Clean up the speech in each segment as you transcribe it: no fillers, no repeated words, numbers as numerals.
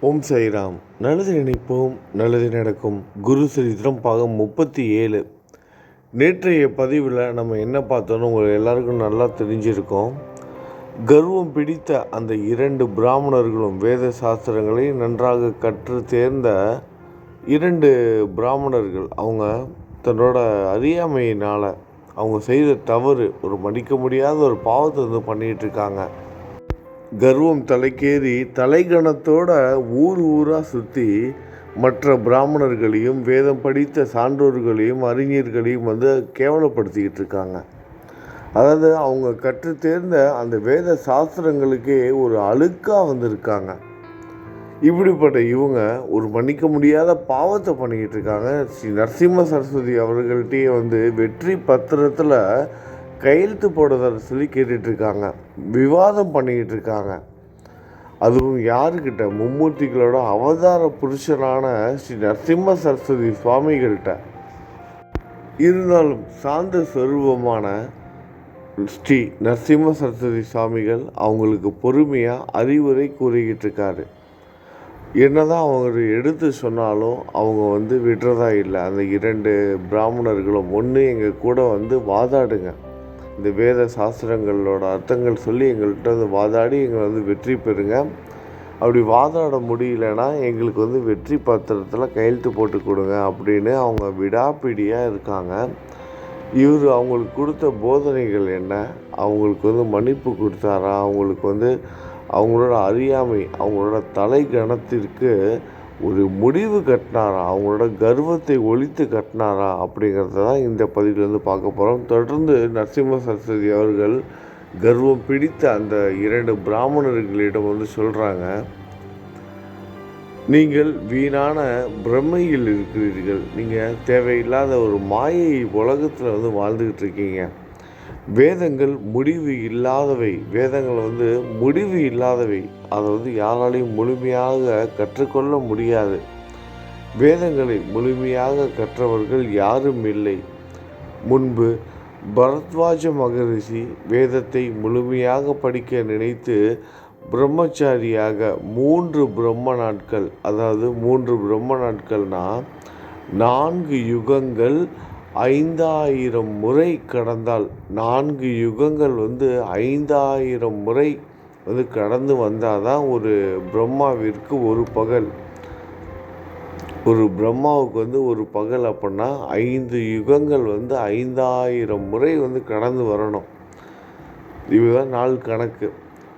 ஓம் சாய்ராம். நல்லது நினைப்போம், நல்லது நடக்கும். குரு சரித்திரம் பாகம் 37. நேற்றைய பதிவில் நம்ம என்ன பார்த்தோன்னு உங்களுக்கு எல்லாருக்கும் நல்லா தெரிஞ்சிருக்கோம். கர்வம் பிடித்த அந்த 2 பிராமணர்களும் வேத சாஸ்திரங்களை நன்றாக கற்று தேர்ந்த 2 பிராமணர்கள் அவங்க தன்னோட அறியாமையினால் அவங்க செய்த தவறு ஒரு மன்னிக்க முடியாத ஒரு பாவத்தை பண்ணிகிட்டு இருக்காங்க. கர்வம் தலைக்கேறி தலைகணத்தோட ஊராக சுற்றி மற்ற பிராமணர்களையும் வேதம் படித்த சான்றோர்களையும் அறிஞர்களையும் கேவலப்படுத்திக்கிட்டு இருக்காங்க. அதாவது அவங்க கற்று தேர்ந்த அந்த வேத சாஸ்திரங்களுக்கே ஒரு அழுக்காக வந்திருக்காங்க. இப்படிப்பட்ட இவங்க ஒரு மன்னிக்க முடியாத பாவத்தை பண்ணிக்கிட்டு இருக்காங்க. ஸ்ரீ நரசிம்ம சரஸ்வதி அவர்கள்ட்டே வெற்றி பத்திரத்தில் கையெழுத்து போடுறத சொல்லி கேட்டுட்ருக்காங்க, விவாதம் பண்ணிக்கிட்டு இருக்காங்க. அதுவும் யாருக்கிட்ட? மும்மூர்த்திகளோட அவதார புருஷனான ஸ்ரீ நரசிம்ம சரஸ்வதி சுவாமிகள்கிட்ட. இருந்தாலும் சாந்த ஸ்வரூபமான ஸ்ரீ நரசிம்ம சரஸ்வதி சுவாமிகள் அவங்களுக்கு பொறுமையாக அறிவுரை கூறிக்கிட்டு இருக்காரு. என்னதான் அவங்க எடுத்து சொன்னாலும் அவங்க விடுறதா இல்லை. அந்த 2 பிராமணர்களும் ஒன்று எங்கள் கூட வாதாடுங்க, இந்த வேத சாஸ்திரங்களோட அர்த்தங்கள் சொல்லி எங்கள்கிட்ட வாதாடி எங்களை வெற்றி பெறுங்க. அப்படி வாதாட முடியலன்னா எங்களுக்கு வெற்றி பத்திரத்தில் கையெழுத்து போட்டு கொடுங்க அப்படின்னு அவங்க விடாப்பிடியாக இருக்காங்க. இவர் அவங்களுக்கு கொடுத்த போதனைகள் என்ன? அவங்களுக்கு மன்னிப்பு கொடுத்தாரா? அவங்களுக்கு அவங்களோட அறியாமை, அவங்களோட தலைகணத்திற்கு ஒரு முடிவு கட்டினாரா? அவங்களோட கர்வத்தை ஒழித்து கட்டினாரா? அப்படிங்கிறத தான் இந்த பதிவிலிருந்து பார்க்க போகிறோம். தொடர்ந்து நரசிம்ம சரஸ்வதி அவர்கள் கர்வம் பிடித்த அந்த 2 பிராமணர்களிடம் சொல்கிறாங்க, நீங்கள் வீணான பிரமையில் இருக்கிறீர்கள். நீங்கள் தேவையில்லாத ஒரு மாயை உலகத்தில் வாழ்ந்துக்கிட்டு இருக்கீங்க. வேதங்கள் முடிவு இல்லாதவை. வேதங்கள் முடிவு இல்லாதவை. அதை யாராலையும் முழுமையாக கற்றுக்கொள்ள முடியாது. வேதங்களை முழுமையாக கற்றவர்கள் யாரும் இல்லை. முன்பு பரத்வாஜ மகரிஷி வேதத்தை முழுமையாக படிக்க நினைத்து பிரம்மச்சாரியாக 3 பிரம்ம நாட்கள், அதாவது 3 பிரம்ம நாட்கள்னால் 4 யுகங்கள் 5000 முறை கடந்தால், 4 யுகங்கள் 5000 முறை கடந்து வந்தால் தான் ஒரு பிரம்மாவிற்கு ஒரு பகல். ஒரு பிரம்மாவுக்கு ஒரு பகல் அப்படின்னா 5 யுகங்கள் 5000 முறை கடந்து வரணும். இதுதான் நாள் கணக்கு.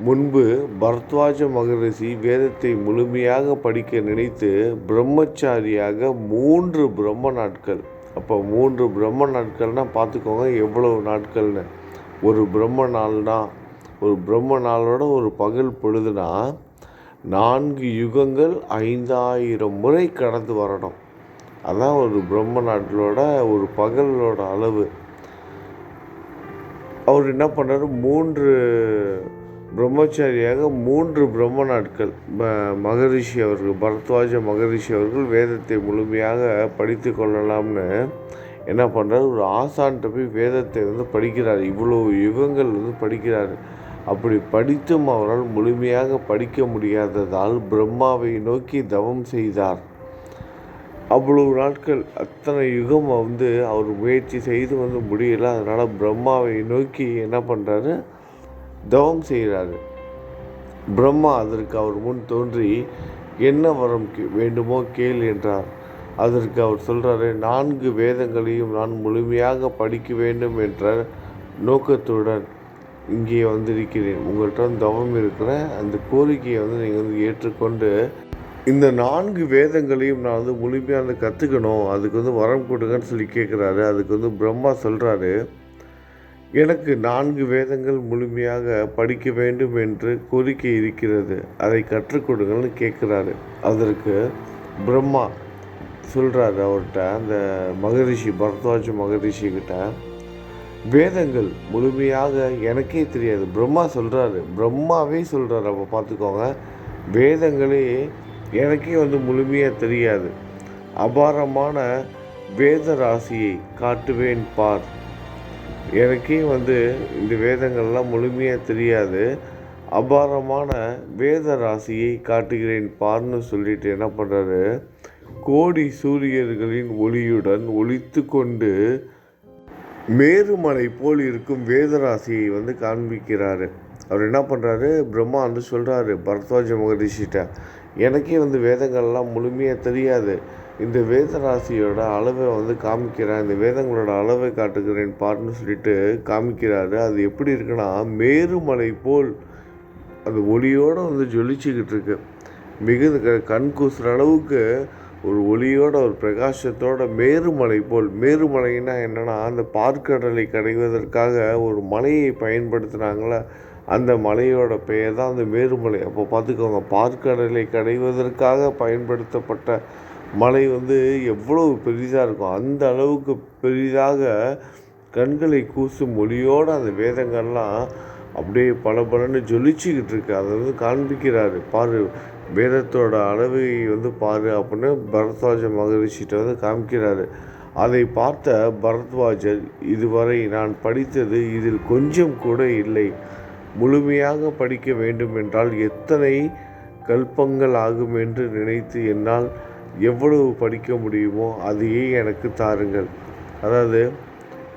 முன்பு பரத்வாஜ மகரிஷி வேதத்தை முழுமையாக படிக்க நினைத்து பிரம்மச்சாரியாக 3 பிரம்ம நாட்கள். அப்போ 3 பிரம்ம நாட்கள்னால் பார்த்துக்கோங்க எவ்வளவு நாட்கள்னு. ஒரு பிரம்ம நாள்னா, ஒரு பிரம்ம நாளோட ஒரு பகல் பொழுதுனா 4 யுகங்கள் 5000 முறை கடந்து வரணும். அதான் ஒரு பிரம்ம நாட்களோட ஒரு பகலோட அளவு. அவர் என்ன பண்ணார்? 3 பிரம்மச்சாரியாக 3 பிரம்ம நாட்கள் மகரிஷி அவர்கள், பரத்வாஜ மகரிஷி அவர்கள் வேதத்தை முழுமையாக படித்து கொள்ளலாம்னு என்ன பண்ணுறாரு? ஒரு ஆசான்கிட்ட போய் வேதத்தை படிக்கிறார். இவ்வளோ யுகங்கள் படிக்கிறார். அப்படி படித்தும் அவரால் முழுமையாக படிக்க முடியாததால் பிரம்மாவை நோக்கி தவம் செய்தார். அவ்வளவு நாட்கள், அத்தனை யுகம் அவர் முயற்சி செய்து முடியலை. அதனால் பிரம்மாவை நோக்கி என்ன பண்ணுறாரு? தவம் செய்கிறாரு. பிரம்மா அதற்கு அவர் முன் தோன்றி என்ன வரம் வேண்டுமோ கேள் என்றார். அதற்கு அவர் சொல்கிறாரு, 4 வேதங்களையும் நான் முழுமையாக படிக்க வேண்டும் என்ற நோக்கத்துடன் இங்கே வந்திருக்கிறேன். உங்கள்கிட்ட தவம் இருக்கிற அந்த கோரிக்கையை நீங்கள் ஏற்றுக்கொண்டு இந்த 4 வேதங்களையும் நான் முழுமையாக கற்றுக்கணும், அதுக்கு வரம் கொடுங்கன்னு சொல்லி கேட்குறாரு. அதுக்கு பிரம்மா சொல்கிறாரு, எனக்கு 4 வேதங்கள் முழுமையாக படிக்க வேண்டும் என்று கோரிக்கை இருக்கிறது, அதை கற்றுக் கொடுங்கள்னு கேட்குறாரு. அதற்கு பிரம்மா சொல்கிறாரு அவர்கிட்ட, அந்த மகரிஷி பரத்வாஜ மகரிஷிக்கிட்ட, வேதங்கள் முழுமையாக எனக்கே தெரியாது. பிரம்மா சொல்கிறாரு, பிரம்மாவே சொல்கிறாரு. அப்போ பார்த்துக்கோங்க, வேதங்களே எனக்கே முழுமையாக தெரியாது. அபாரமான வேத ராசியை காட்டுவேன் பார். எனக்கே இந்த வேதங்கள்லாம் முழுமையாக தெரியாது. அபாரமான வேத ராசியை காட்டுகிறேன் பார்ன்னு சொல்லிட்டு என்ன பண்ணுறாரு, கோடி சூரியர்களின் ஒளியுடன் ஒளித்து கொண்டு மேருமலை போல் இருக்கும் வேதராசியை காண்பிக்கிறாரு. அவர் என்ன பண்ணுறாரு, பிரம்மா சொல்கிறாரு பரத்வாஜ மகரிஷிட்ட, எனக்கே வேதங்கள்லாம் முழுமையாக தெரியாது, இந்த வேதராசியோட அளவை காமிக்கிறேன், இந்த வேதங்களோட அளவை காட்டுகிறேன் பார்ன்னு சொல்லிட்டு காமிக்கிறாரு. அது எப்படி இருக்குன்னா, மேருமலை போல் அந்த ஒளியோடு ஜொலிச்சுக்கிட்டு இருக்கு. மிகுந்த கண் கூசுற அளவுக்கு ஒரு ஒளியோட ஒரு பிரகாசத்தோட மேருமலை போல். மேருமலைன்னா என்னென்னா, அந்த பார்க்கடலை கடைவதற்காக ஒரு மலையை பயன்படுத்தினாங்களே, அந்த மலையோட பெயர் தான் அந்த மேருமலை. அப்போ பார்த்துக்கோங்க, பார்க்கடலை கடைவதற்காக பயன்படுத்தப்பட்ட மலை எவ்வளவு பெரிதாக இருக்கும். அந்த அளவுக்கு பெரிதாக கண்களை கூசும் ஒளியோடு அந்த வேதங்கள்லாம் அப்படியே பலன்னு ஜொலிச்சுக்கிட்டு இருக்கு. அதை காண்பிக்கிறாரு, பாரு வேதத்தோட அளவை பாரு அப்படின்னு பரத்வாஜ மகரிஷிட்ட காமிக்கிறாரு. அதை பார்த்த பரத்வாஜர், இதுவரை நான் படித்தது இதில் கொஞ்சம் கூட இல்லை, முழுமையாக படிக்க வேண்டுமென்றால் எத்தனை கல்பங்கள் ஆகும் என்று நினைத்து என்னால் எவ்வளவு படிக்க முடியுமோ அதையே எனக்கு தாருங்கள். அதாவது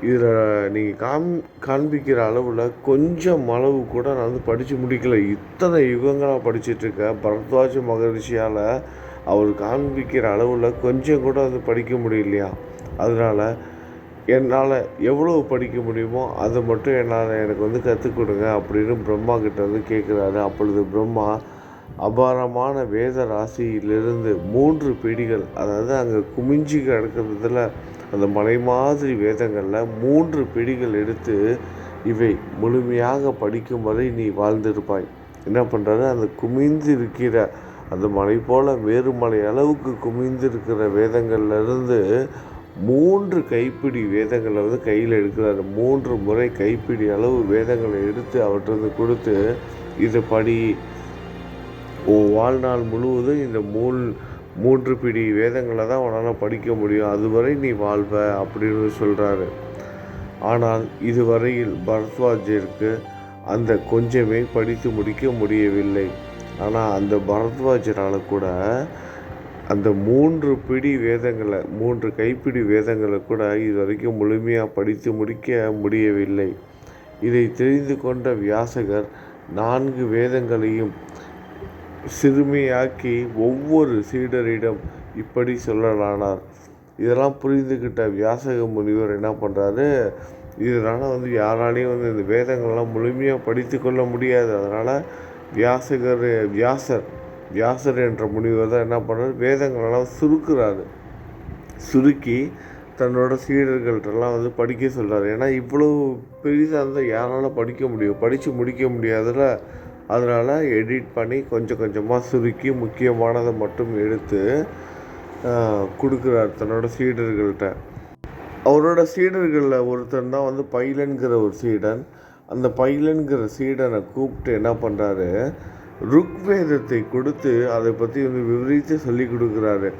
இதில் நீங்கள் காண்பிக்கிற அளவில் கொஞ்சம் அளவு கூட நான் படித்து முடிக்கலை. இத்தனை யுகங்களாக படிச்சிட்ருக்க பரத்வாஜ மகரிஷியால் அவர் காண்பிக்கிற அளவில் கொஞ்சம் கூட படிக்க முடியலையா. அதனால் என்னால் எவ்வளவு படிக்க முடியுமோ அதை மட்டும் எனக்கு கற்றுக் கொடுங்க அப்படின்னு பிரம்மா கிட்ட கேட்குறாரு. அப்பொழுது பிரம்மா அபாரமான வேத ராசியிலிருந்து 3 பிடிகள், அதாவது அங்கே குமிஞ்சி கிடக்கிறதுல அந்த மலை மாதிரி வேதங்களில் 3 பிடிகள் எடுத்து, இவை முழுமையாக படிக்கும் வரை நீ வாழ்ந்திருப்பாய். என்ன பண்ணுறாரு, அந்த குமிந்து இருக்கிற அந்த மலை போல் மேருமலை அளவுக்கு குமிந்து இருக்கிற வேதங்கள்லேருந்து 3 கைப்பிடி வேதங்களை கையில் எடுக்கிறாரு. 3 முறை கைப்பிடி அளவு வேதங்களை எடுத்து அவர்கிட்ட கொடுத்து, இதை படி, வாழ்நாள் முழுவதும் இந்த 3 பிடி வேதங்களை தான் உன்னால் படிக்க முடியும், அதுவரை நீ வாழ்வ அப்படின்னு சொல்கிறாரு. ஆனால் இதுவரையில் பரத்வாஜருக்கு அந்த கொஞ்சமே படித்து முடிக்க முடியவில்லை. ஆனால் அந்த பரத்வாஜரால் கூட அந்த 3 பிடி வேதங்களை, 3 கைப்பிடி வேதங்களை கூட இதுவரைக்கும் முழுமையாக படித்து முடிக்க முடியவில்லை. இதை தெரிந்து கொண்ட வியாசகர் 4 வேதங்களையும் சிறுமையாக்கி ஒவ்வொரு சீடரிடம் இப்படி சொல்லலானார். இதெல்லாம் புரிந்துக்கிட்ட வியாசக முனிவர் என்ன பண்ணுறாரு, இதனால் யாராலையும் இந்த வேதங்கள்லாம் முழுமையாக படித்து கொள்ள முடியாது. அதனால் வியாசர் என்ற முனிவர் தான் என்ன பண்ணுறாரு, வேதங்களெல்லாம் சுருக்கி தன்னோட சீடர்கள்ட்டெல்லாம் படிக்க சொல்கிறார். ஏன்னா இவ்வளோ பெரிதாக இருந்தால் யாரால் படிக்க முடியும், படித்து முடிக்க முடியாதுல. அதனால் எடிட் பண்ணி கொஞ்சம் கொஞ்சமாக சுருக்கி முக்கியமானதை மட்டும் எடுத்து கொடுக்குறார் தன்னோட சீடர்கள்ட்ட. அவரோட சீடர்களில் ஒருத்தன் தான் பைலன்கிற ஒரு சீடன். அந்த பைலன்கிற சீடனை கூப்பிட்டு என்ன பண்ணுறாரு, ருக்வேதத்தை கொடுத்து அதை பற்றி விவரித்து சொல்லி கொடுக்குறாரு.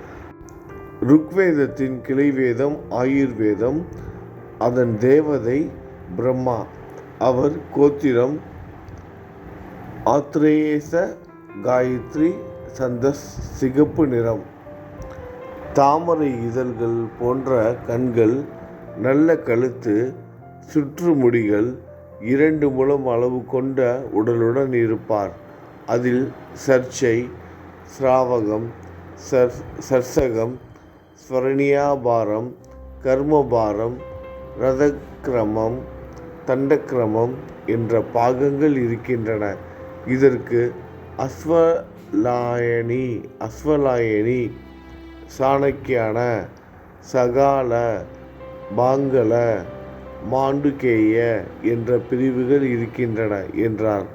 ருக்வேதத்தின் கிளை வேதம் ஆயுர்வேதம், அதன் தேவதை பிரம்மா, அவர் கோத்திரம் ஆத்ரேயச, காயத்ரி சந்தஸ், சிகப்பு நிறம், தாமரை இதழ்கள் போன்ற கண்கள், நல்ல கழுத்து, சுற்றுமுடிகள், 2 முழம் அளவு கொண்ட உடலுடன் இருப்பார். அதில் சர்ச்சை, ஸ்ராவகம், சர்சகம், ஸ்வரணியாபாரம், கர்மபாரம், ரதக்கிரமம், தண்டக்கிரமம் என்ற பாகங்கள் இருக்கின்றன. இதற்கு அஸ்வலாயனி, சாணக்கியான, சகால, பாங்கல, மாண்டுகேய என்ற பிரிவுகள் இருக்கின்றன என்றார்.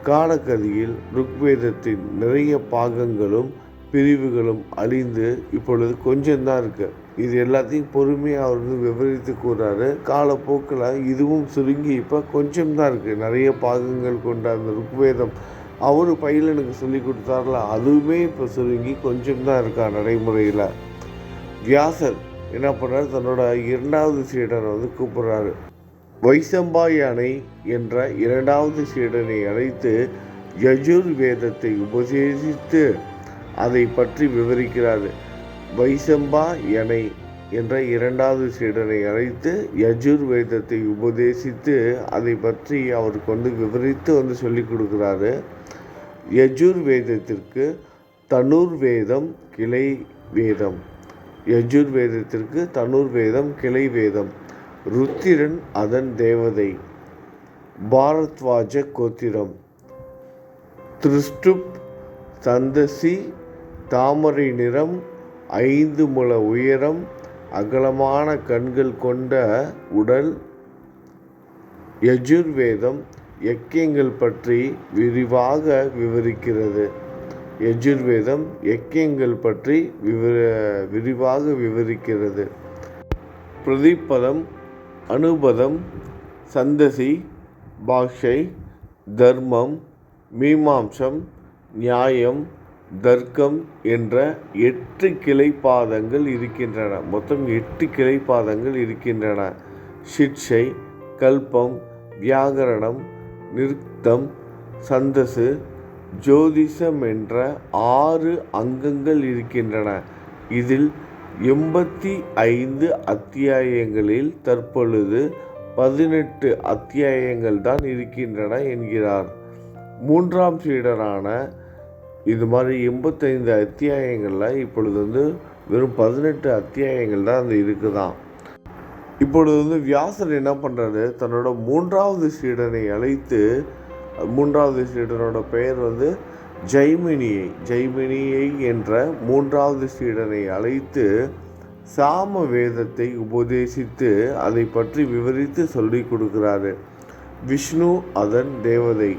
காலகதியில் ருக்வேதத்தின் நிறைய பாகங்களும் பிரிவுகளும் அழிந்து இப்பொழுது கொஞ்சம்தான் இருக்குது. இது எல்லாத்தையும் பொறுமையாக அவர் விவரித்து கூறாரு. காலப்போக்கில் இதுவும் சுருங்கி இப்போ கொஞ்சம்தான் இருக்குது. நிறைய பாகங்கள் கொண்ட அந்த ருக்வேதம் அவர் பைலனுக்கு சொல்லி கொடுத்தார்ல, அதுவுமே இப்போ சுருங்கி கொஞ்சம்தான் இருக்கா நடைமுறையில். வியாசர் என்ன பண்ணுறாரு, தன்னோட 2வது சீடனை கூப்பிட்றாரு. வைசம்பாயனை என்ற 2வது சீடனை அழைத்து யஜுர் வேதத்தை உபதேசித்து அதை பற்றி விவரிக்கிறார். வைசம்பா எனை என்ற இரண்டாவது சீடனை அழைத்து யஜுர் வேதத்தை உபதேசித்து அதை பற்றி அவருக்கு விவரித்து சொல்லிக் கொடுக்குறாரு. யஜுர் வேதத்திற்கு தனுர் வேதம் கிளை வேதம். யஜுர் வேதத்திற்கு தனுர் வேதம் கிளை வேதம். ருத்திரன் அதன் தேவதை. பாரத்வாஜ கோத்திரம். திருஷ்டுப் சந்தசி தாமரை நிறம், 5 முழ உயரம், அகலமான கண்கள் கொண்ட உடல். யஜுர்வேதம் யக்கியங்கள் பற்றி விரிவாக விவரிக்கிறது. யஜுர்வேதம் யக்கியங்கள் பற்றி விரிவாக விவரிக்கிறது. பிரதிபதம், அனுபதம், சந்தசி, பாக்ஷை, தர்மம், மீமாம்சம், நியாயம், தர்க்கம் என்ற 8 கிளைப்பாதங்கள் இருக்கின்றன. மொத்தம் 8 கிளைப்பாதங்கள் இருக்கின்றன. சிட்சை, கல்பம், வியாகரணம், நிருக்தம், சந்தசு, ஜோதிஷம் என்ற 6 அங்கங்கள் இருக்கின்றன. இதில் 85 அத்தியாயங்களில் தற்பொழுது 18 அத்தியாயங்கள் தான் இருக்கின்றன என்கிறார். 3ஆம் சீடரான இது மாதிரி 85 அத்தியாயங்களில் இப்பொழுது வெறும் 18 அத்தியாயங்கள் தான் இருக்குதான். இப்பொழுது வியாசர் என்ன பண்ணுறாரு, தன்னோட 3ஆவது சீடனை அழைத்து, 3ஆவது சீடனோட பெயர் ஜெய்மினியை என்ற 3ஆவது சீடனை அழைத்து சாம வேதத்தை உபதேசித்து அதை பற்றி விவரித்து சொல்லிக் கொடுக்கிறாரு. விஷ்ணு அதன் தேவதை.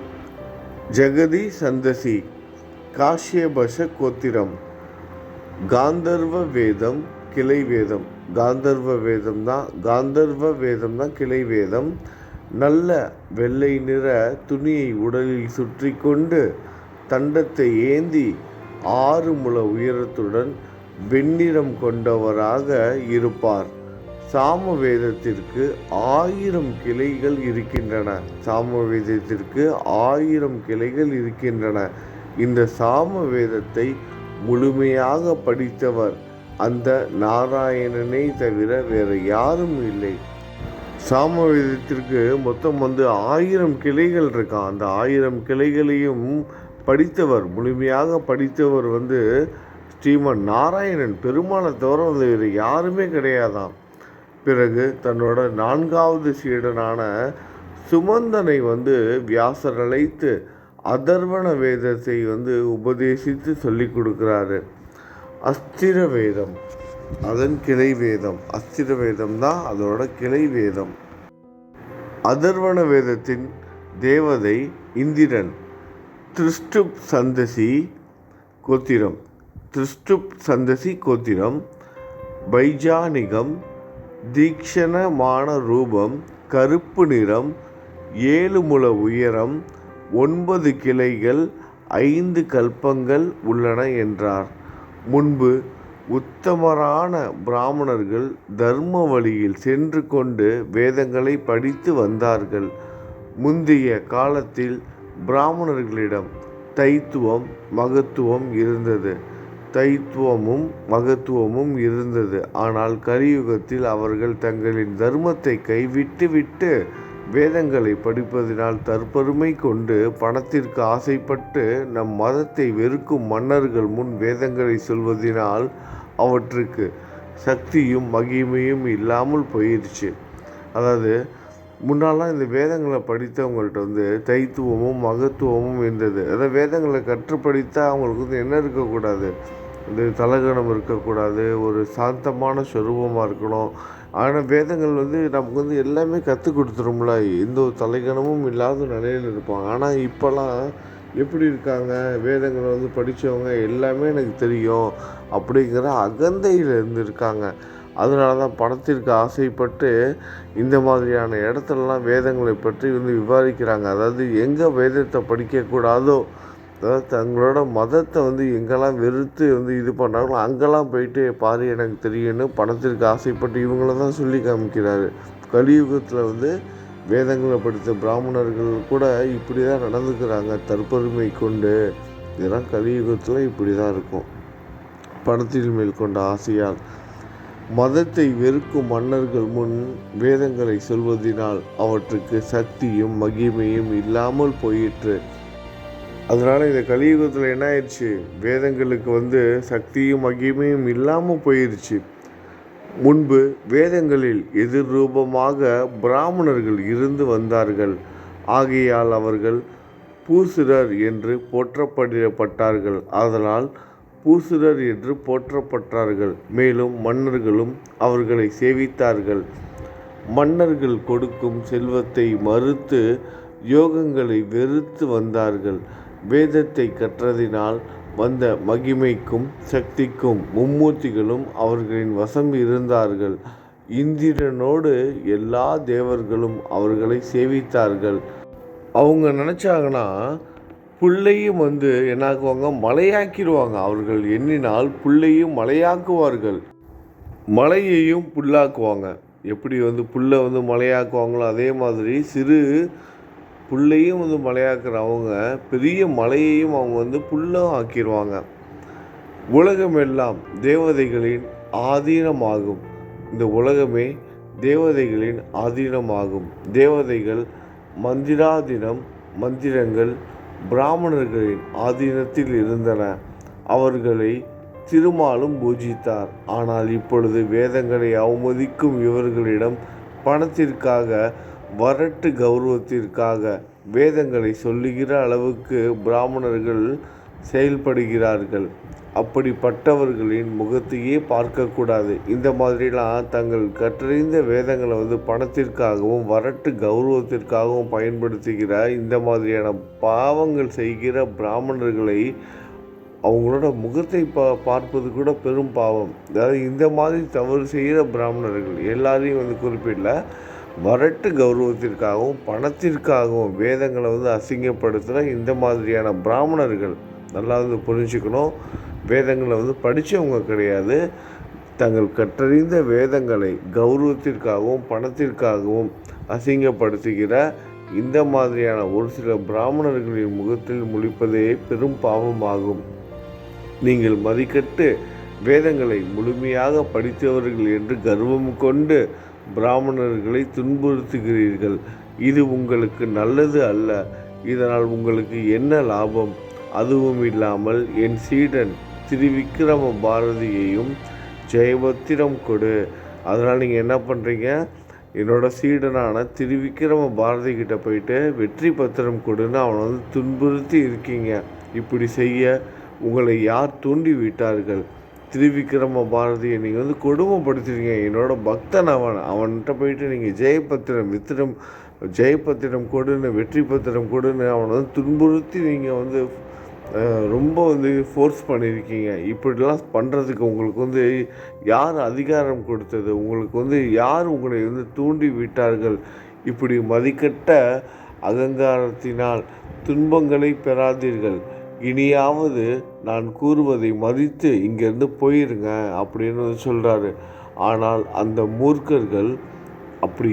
ஜெகதி சந்தசி, காஷ்யபஷ கோத்திரம். காந்தர்வ வேதம் கிளை வேதம். காந்தர்வ வேதம் தான் கிளை வேதம். நல்ல வெள்ளை நிற துணியை உடலில் சுற்றி கொண்டு தண்டத்தை ஏந்தி 6 முழ உயரத்துடன் வெண்ணிறம் கொண்டவராக இருப்பார். சாம வேதத்திற்கு 1000 கிளைகள் இருக்கின்றன. சாம வேதத்திற்கு 1000 கிளைகள் இருக்கின்றன. இந்த சாம வேதத்தை முழுமையாக படித்தவர் அந்த நாராயணனை தவிர வேறு யாரும் இல்லை. சாம வேதத்திற்கு மொத்தம் 1000 கிளைகள் இருக்கான். அந்த 1000 கிளைகளையும் படித்தவர், முழுமையாக படித்தவர் ஸ்ரீமன் நாராயணன் பெருமானை தவிர வேறு யாருமே கிடையாதாம். பிறகு தன்னோட 4ஆவது சீடனான சுமந்தனை வியாசர் அழைத்து அதர்வண வேதத்தை உபதேசித்து சொல்லிக் கொடுக்குறாரு. அஸ்திர வேதம் அதன் கிளை வேதம். அஸ்திர வேதம் தான் அதோட கிளை வேதம். அதர்வண வேதத்தின் தேவதை இந்திரன். திருஷ்டுப் சந்தசி கோத்திரம். பைஜானிகம், தீக்ஷணமான ரூபம், கருப்பு நிறம், 7 முழ உயரம், 9 கிளைகள், 5 கல்பங்கள் உள்ளன என்றார். முன்பு உத்தமரான பிராமணர்கள் தர்ம வழியில் சென்று கொண்டு வேதங்களை படித்து வந்தார்கள். முந்தைய காலத்தில் பிராமணர்களிடம் தைத்துவம் மகத்துவமும் இருந்தது. ஆனால் கலியுகத்தில் அவர்கள் தங்களின் தர்மத்தை கைவிட்டு வேதங்களை படிப்பதினால் தற்பெருமை கொண்டு பணத்திற்கு ஆசைப்பட்டு நம் மதத்தை வெறுக்கும் மன்னர்கள் முன் வேதங்களை சொல்வதினால் அவற்றுக்கு சக்தியும் மகிமையும் இல்லாமல் போயிடுச்சு. அதாவது முன்னாலாம் இந்த வேதங்களை படித்தவங்கள்ட்ட தைத்துவமும் மகத்துவமும் இருந்தது. அதாவது வேதங்களை கற்றுப்படித்தா அவங்களுக்கு என்ன இருக்கக்கூடாது, இந்த தலகணம் இருக்கக்கூடாது, ஒரு சாந்தமான ஸ்வரூபமாக இருக்கணும். ஆனால் வேதங்கள் நமக்கு எல்லாமே கற்றுக் கொடுத்துரும்ல, எந்த ஒரு தலைகணமும் இல்லாத நிலையில் இருப்பாங்க. ஆனால் இப்போல்லாம் எப்படி இருக்காங்க, வேதங்களை படித்தவங்க எல்லாமே எனக்கு தெரியும் அப்படிங்கிற அகந்தையில் இருக்காங்க. அதனால தான் பணத்திற்கு ஆசைப்பட்டு இந்த மாதிரியான இடத்துலலாம் வேதங்களை பற்றி விவாதிக்கிறாங்க. அதாவது எங்கே வேதத்தை படிக்கக்கூடாதோ, அதாவது தங்களோட மதத்தை எங்கெல்லாம் வெறுத்து இது பண்ணுறாங்களோ அங்கெல்லாம் போயிட்டு பாரு எனக்கு தெரியும்னு பணத்திற்கு ஆசைப்பட்டு இவங்கள தான் சொல்லி காமிக்கிறாரு. கலியுகத்தில் வேதங்களை படித்த பிராமணர்கள் கூட இப்படி தான் நடந்துக்கிறாங்க, தற்பெருமை கொண்டு. இதெல்லாம் கலியுகத்தில் இப்படி தான் இருக்கும். பணத்தின் மேல் கொண்ட ஆசையால் மதத்தை வெறுக்கும் மன்னர்கள் முன் வேதங்களை சொல்வதினால் அவற்றுக்கு சக்தியும் மகிமையும் இல்லாமல் போயிற்று. அதனால் இந்த கலியுகத்தில் என்ன ஆயிடுச்சு, வேதங்களுக்கு சக்தியும் மகிமையும் இல்லாமல் போயிடுச்சு. முன்பு வேதங்களில் எதிர்ரூபமாக பிராமணர்கள் இருந்து வந்தார்கள். ஆகையால் அவர்கள் பூசுரர் என்று போற்றப்பட்டார்கள். அதனால் பூசுரர் என்று போற்றப்பட்டார்கள். மேலும் மன்னர்களும் அவர்களை சேவித்தார்கள். மன்னர்கள் கொடுக்கும் செல்வத்தை மறுத்து யோகங்களை வெறுத்து வந்தார்கள். வேதத்தை கற்றதினால் வந்த மகிமைக்கும் சக்திக்கும் மும்மூர்த்திகளும் அவர்களின் வசம் இருந்தார்கள். இந்திரனோடு எல்லா தேவர்களும் அவர்களை சேவித்தார்கள். அவங்க நினச்சாங்கன்னா புல்லையும் என்னாக்குவாங்க, மலையாக்கிடுவாங்க. அவர்கள் எண்ணினால் புல்லையும் மலையாக்குவார்கள், மலையையும் புல்லாக்குவாங்க. எப்படி புல்லை மலையாக்குவாங்களோ அதே மாதிரி சிறு புல்லையும் மலையாக்குற அவங்க பெரிய மலையையும் அவங்க புல்லும் ஆக்கிடுவாங்க. உலகமெல்லாம் தேவதைகளின் ஆதீனமாகும். இந்த உலகமே தேவதைகளின் ஆதீனமாகும். தேவதைகள் மந்திராதீனம், மந்திரங்கள் பிராமணர்களின் ஆதீனத்தில் இருந்தன. அவர்களை திருமாலும் பூஜித்தார். ஆனால் இப்பொழுது வேதங்களை அவமதிக்கும் இவர்களிடம் பணத்திற்காக, வரட்டு கௌரவத்திற்காக வேதங்களை சொல்லுகிற அளவுக்கு பிராமணர்கள் செயல்படுகிறார்கள். அப்படிப்பட்டவர்களின் முகத்தையே பார்க்கக்கூடாது. இந்த மாதிரிலாம் தங்கள் கற்றறிந்த வேதங்களை பணத்திற்காகவும் வரட்டு கௌரவத்திற்காகவும் பயன்படுத்துகிற இந்த மாதிரியான பாவங்கள் செய்கிற பிராமணர்களை அவங்களோட முகத்தை பார்ப்பது கூட பெரும் பாவம். அதாவது இந்த மாதிரி தவறு செய்கிற பிராமணர்கள் எல்லாரையும் குறிப்பிடல, வரட்டு கௌரவத்திற்காகவும் பணத்திற்காகவும் வேதங்களை அசிங்கப்படுத்துகிற இந்த மாதிரியான பிராமணர்கள் நல்லா புரிஞ்சுக்கணும். வேதங்களை படித்தவங்க கிடையாது. தங்கள் கற்றறிந்த வேதங்களை கௌரவத்திற்காகவும் பணத்திற்காகவும் அசிங்கப்படுத்துகிற இந்த மாதிரியான ஒரு சில பிராமணர்களின் முகத்தில் முழிப்பதே பெரும் பாவமாகும். நீங்கள் மதிக்கட்டு வேதங்களை முழுமையாக படித்தவர்கள் என்று கர்வம் கொண்டு பிராமணர்களை துன்புறுத்துகிறீர்கள். இது உங்களுக்கு நல்லது அல்ல. இதனால் உங்களுக்கு என்ன லாபம்? அதுவும் இல்லாமல் என் சீடன் திருவிக்கிரம பாரதியையும் ஜெயபத்திரம் கொடு. அதனால் நீங்கள் என்ன பண்ணுறீங்க, என்னோட சீடனான திருவிக்கிரம பாரதி கிட்ட போயிட்டு வெற்றி பத்திரம் கொடுன்னு அவனை துன்புறுத்தி இருக்கீங்க. இப்படி செய்ய உங்களை யார் தூண்டி விட்டார்கள்? திருவிக்கிரம பாரதியை நீங்கள் கொடுமைப்படுத்துறீங்க. என்னோட பக்தன் அவன்கிட்ட போயிட்டு நீங்கள் ஜெயபத்திரம் கொடுன்னு, வெற்றி பத்திரம் கொடுன்னு அவனை துன்புறுத்தி நீங்கள் ரொம்ப ஃபோர்ஸ் பண்ணியிருக்கீங்க. இப்படிலாம் பண்ணுறதுக்கு உங்களுக்கு யார் அதிகாரம் கொடுத்தது? உங்களுக்கு யார் உங்களை தூண்டி விட்டார்கள்? இப்படி மதிக்கட்ட அகங்காரத்தினால் துன்பங்களை பெறாதீர்கள். இனியாவது நான் கூறுவதை மதித்து இங்கேருந்து போயிருங்க அப்படின்னு சொல்கிறாரு. ஆனால் அந்த மூர்க்கர்கள் அப்படி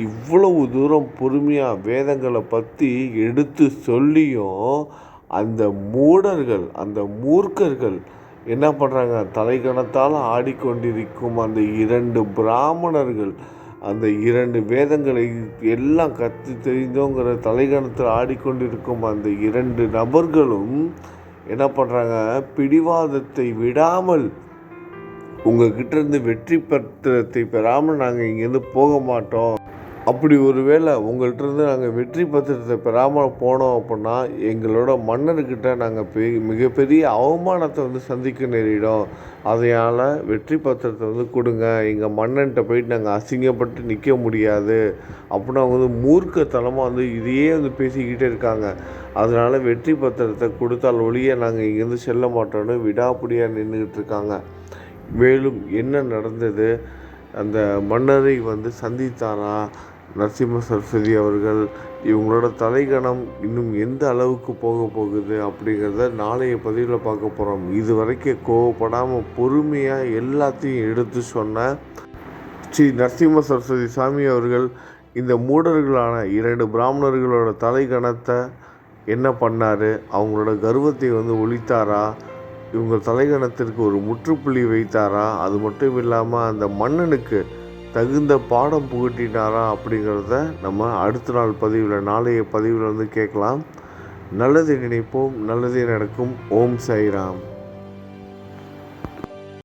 இவ்வளவு தூரம் பொறுமையாக வேதங்களை பற்றி எடுத்து சொல்லியும் அந்த மூர்க்கர்கள் என்ன பண்ணுறாங்க, தலைகணத்தால் ஆடிக்கொண்டிருக்கும் அந்த 2 பிராமணர்கள், அந்த 2 வேதங்களை எல்லாம் கற்று தெரிந்தோங்கிற தலைகணத்தில் ஆடிக்கொண்டிருக்கும் அந்த 2 நபர்களும் என்ன பண்ணுறாங்க, பிடிவாதத்தை விடாமல் உங்ககிட்ட இருந்து வெற்றி பத்திரத்தை பெறாமல் நாங்கள் இங்கேருந்து போக மாட்டோம். அப்படி ஒருவேளை உங்கள்கிட்ட இருந்து நாங்கள் வெற்றி பத்திரத்தை பெறாமல் போனோம் அப்படின்னா எங்களோட மன்னர்கிட்ட நாங்கள் மிகப்பெரிய அவமானத்தை சந்திக்க நேரிடும். அதையால் வெற்றி பத்திரத்தை கொடுங்க, எங்கள் மன்னன்கிட்ட போயிட்டு நாங்கள் அசிங்கப்பட்டு நிற்க முடியாது அப்படின்னு அவங்க மூர்க்கத்தனமாக இதையே பேசிக்கிட்டே இருக்காங்க. அதனால் வெற்றி பத்திரத்தை கொடுத்தால் ஒழிய நாங்கள் இங்கேருந்து செல்ல மாட்டோன்னு விடாப்பிடியாக நின்றுக்கிட்டு இருக்காங்க. மேலும் என்ன நடந்தது, அந்த மன்னரை சந்தித்தாரா நரசிம்ம சரஸ்வதி அவர்கள்? இவங்களோட தலைகணம் இன்னும் எந்த அளவுக்கு போக போகுது அப்படிங்கிறத நாளைய பதிவில் பார்க்க போகிறோம். இது வரைக்கும் கோவப்படாமல் பொறுமையாக எல்லாத்தையும் எடுத்து சொன்ன ஸ்ரீ நரசிம்ம சரஸ்வதி சாமி அவர்கள் இந்த மூடர்களான 2 பிராமணர்களோட தலைகணத்தை என்ன பண்ணார், அவங்களோட கர்வத்தை ஒழித்தாரா, இவங்க தலைகணத்திற்கு ஒரு முற்றுப்புள்ளி வைத்தாரா, அது மட்டும் இல்லாமல் அந்த மன்னனுக்கு தகுந்த பாடம் புகட்டினாரா அப்படிங்கிறத நம்ம அடுத்த நாள் பதிவில், நாளைய பதிவில் கேட்கலாம். நல்லதை நினைப்போம், நல்லதே நடக்கும். ஓம் சாய்ராம்.